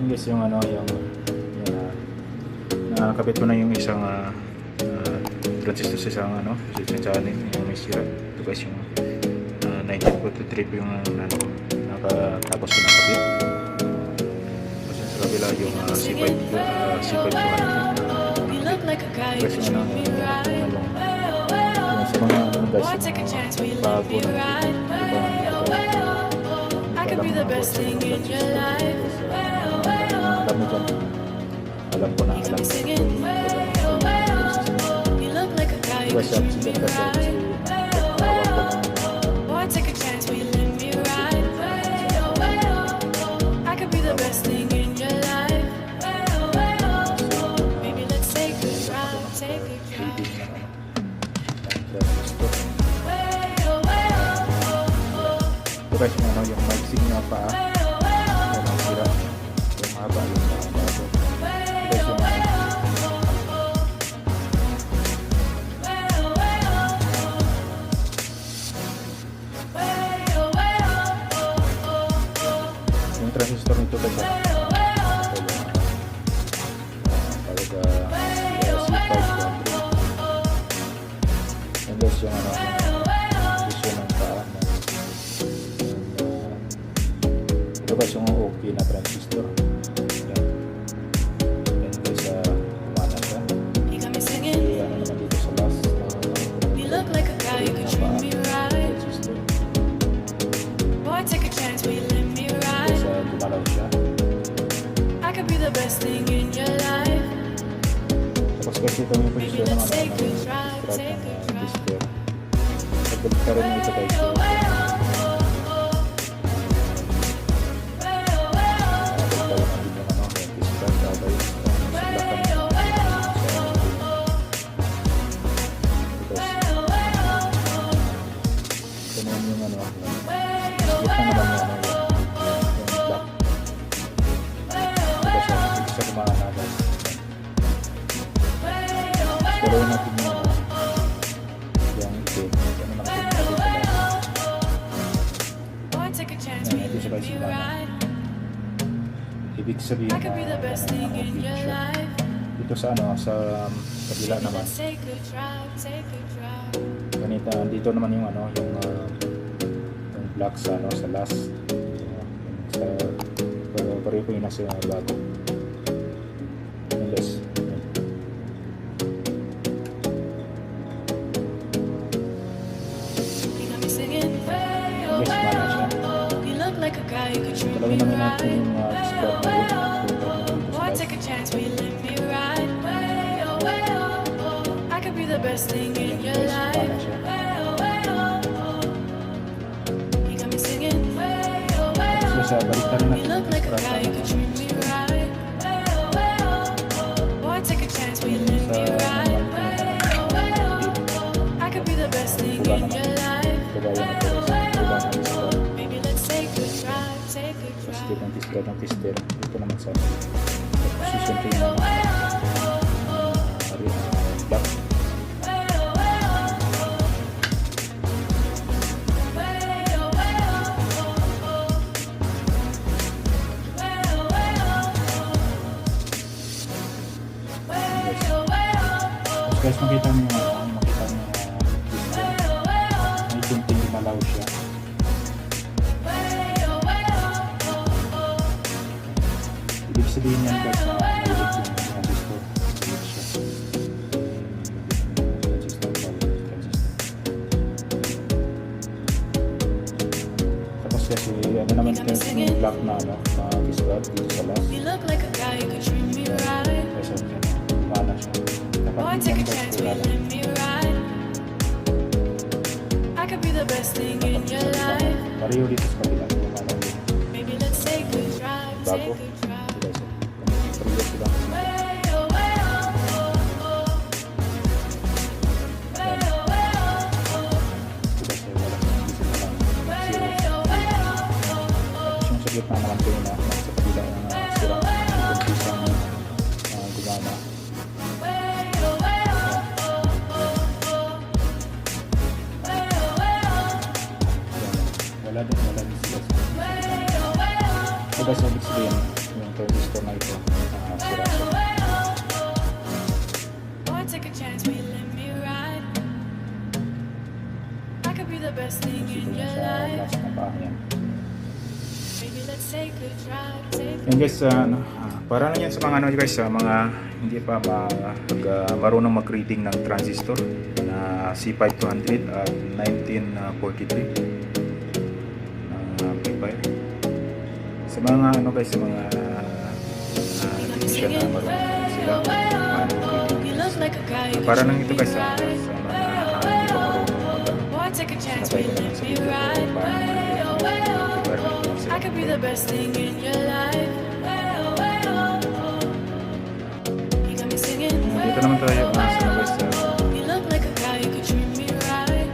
guys yung ano yung nakakabit ko na yung isang transistor sa isang channel yung may sira. Ito guys yung 19.3 yung nakatapos ko nakabit. Tapos sa kabila yung C5 C5 ko guys yung sa mga guys yung bago na alam ko na alam what's up si Ganda kasi ito guys yung magsing nga paa yan ang sira yung mahaba yung bago guys yung transistor nito guys talaga C5 and guys yung position ng paa ito guys yung okay na transistor yan guys umana siya ano naman dito sa last gumalaw siya. Tapos kasi ito yung posisyon ng strap ng display. Pagdalit ka rin ito guys. Gawin natin yung itin ito sa guys ibig sabihin dito sa sa kabila naman ganito dito naman yung yung black sa sa last sa pareho po yung nasa bago unless talawin naman natin yung strap na yun sa balik na rin ng tester dito naman sa position ko yung black guys makita nyo may kunting malaw siya sabihin yan guys na maliit yung transistor maliit siya tapos kasi ano naman yung black na discard dito sa last kasi wala siya dapat yung guys wala pareho dito sa kabila bago gitna naman ko yun sa kabila ng sira yung pisang gumana wala din sila so guys ibig sabihin transistor na ito sira siya. Take a chance, will you let me ride? I could be the best thing in your life. Maybe let's take a drive. Yan guys, para lang yan sa mga guys, mga hindi pa marunong mag-reading ng transistor na C1200 at 1943 amplifier. Sa mga guys, sa mga technician na marunong sila para lang ito guys sa mga hindi pa marunong sabay ko lang sa video I could be the best thing in your life. You got me singing. Dito naman tayo sa guys You look like a guy who could treat me right.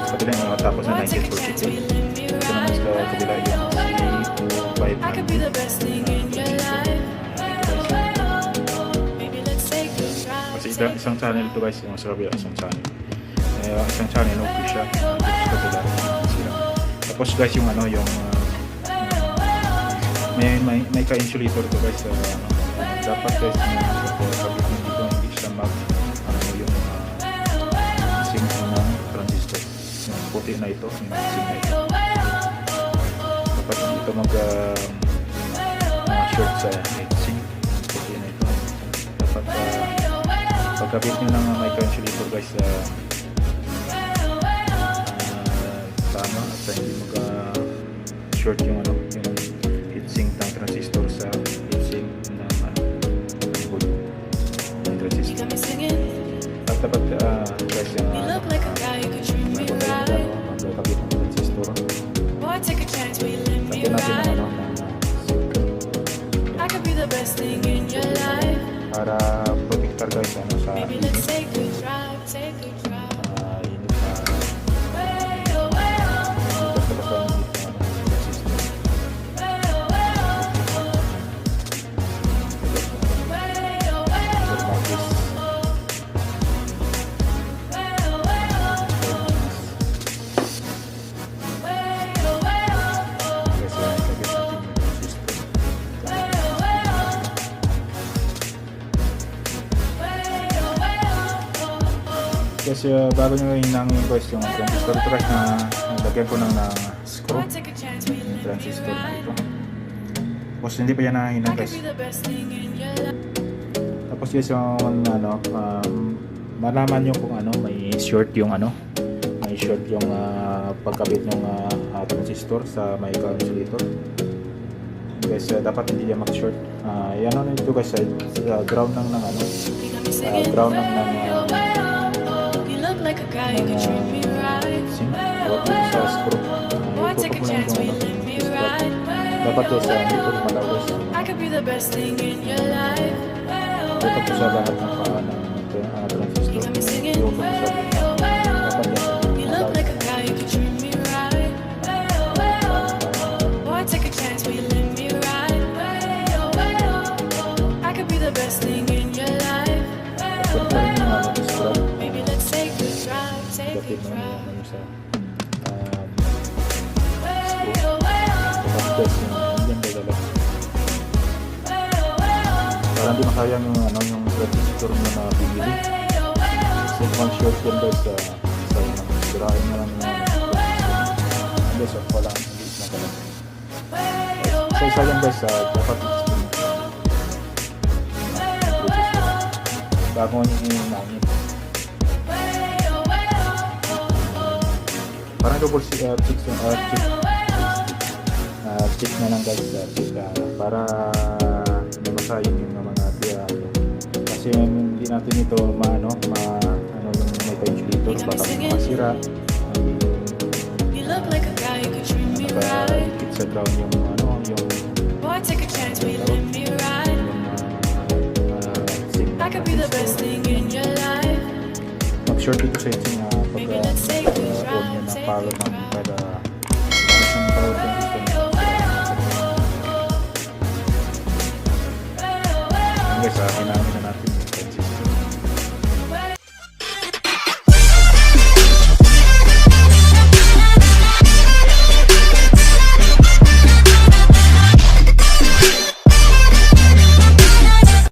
sa kabila yung matapos na 1942. Dito naman sa kabila yung I could be the best thing in your life. Maybe let's take a drive. kasi isang channel ito guys, yung sa kabila isang channel. Isang channel official dito sa kabila sila. Tapos guys yung yung may ka-insulator to guys dapat guys kabit mo dito hindi siya mag yung sing ng transistor yung puti na ito yung sing na ito dapat hindi ito mag short sa heatsink puti na ito dapat pagkabit nyo ng may ka-insulator guys tama at hindi mag short yung yung heatsink ng transistor sa heatsink ng board ng transistor at dapat guys yung magkakabit ng transistor tapos natin ng para protector guys sa init na kasi bago nyo hinangin guys yung transistor ito guys na lagyan ko ng screw yung transistor na ito tapos hindi pa yan nahinang guys tapos guys yung malaman nyo kung may short yung may short yung pagkabit ng transistor sa may insulator guys dapat hindi yan mag short yan ito guys ground ng ground ng like a guy who could treat me right. Take a chance, will you let me ride? I could be the best thing in your life. You got me singing. You look like a guy who could treat me right. Boy, take a chance, will you let me ride? I could be the best thing in your life. Maybe let's take a drive, take a drive. Para hindi masayang yung transistor mo na bibili kasi kung short yan guys sayang lang sirain na lang yung guys wala hindi na talaga so isa yan guys dapat bago nyo hinangin parang double check na lang guys para hindi masayang yung mga kasi hindi natin ito yung may insulator baka masira nakadikit sa ground yung mag-short ito sa ito pag on yun na power namin para yung power transistor guys hinangin